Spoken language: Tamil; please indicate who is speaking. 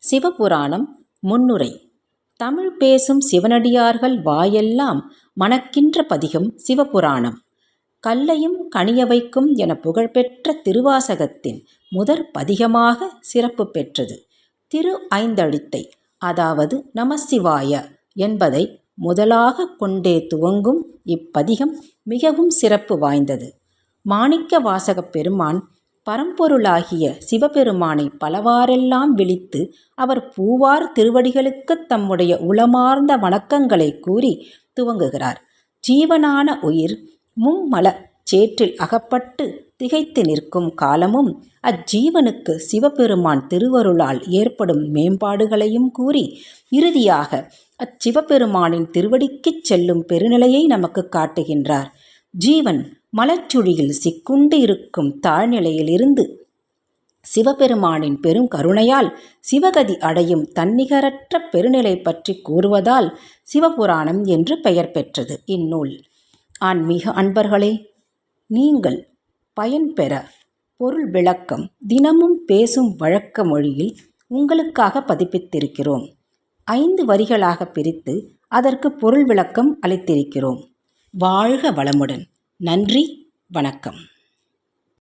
Speaker 1: சிவபுராணம் முன்னுரை. தமிழ் பேசும் சிவனடியார்கள் வாயெல்லாம் மணக்கின்ற பதிகம் சிவபுராணம். கல்லையும் கனிய வைக்கும் என புகழ்பெற்ற திருவாசகத்தின் முதற் பதிகமாக சிறப்பு பெற்றது. திரு ஐந்தெழுத்தை, அதாவது நமசிவாய என்பதை முதலாக கொண்டே துவங்கும் இப்பதிகம் மிகவும் சிறப்பு வாய்ந்தது. மாணிக்க வாசகப் பெருமான் பரம்பொருளாகிய சிவபெருமானை பலவாறெல்லாம் விளித்து அவர் பூவார் திருவடிகளுக்குத் தம்முடைய உளமார்ந்த வணக்கங்களை கூறி துவங்குகிறார். ஜீவனான உயிர் மும்மலச் சேற்றில் அகப்பட்டு திகைத்து நிற்கும் காலமும் அஜீவனுக்கு சிவபெருமான் திருவருளால் ஏற்படும் மேம்பாடுகளையும் கூறி இறுதியாக அச்சிவபெருமானின் திருவடிக்குச் செல்லும் பெருநிலையை நமக்கு காட்டுகின்றார். ஜீவன் மலச்சுழியில் சிக்குண்டு இருக்கும் தாழ்நிலையிலிருந்து சிவபெருமானின் பெரும் கருணையால் சிவகதி அடையும் தன்னிகரற்ற பெருநிலை பற்றி கூறுவதால் சிவபுராணம் என்று பெயர் பெற்றது இந்நூல். ஆன்மீக அன்பர்களே, நீங்கள் பயன்பெற பொருள் விளக்கம் தினமும் பேசும் வழக்க மொழியில் உங்களுக்காக பதிப்பித்திருக்கிறோம். 5 வரிகளாக பிரித்து அதற்கு பொருள் விளக்கம் அளித்திருக்கிறோம். வாழ்க வளமுடன். நன்றி, வணக்கம்.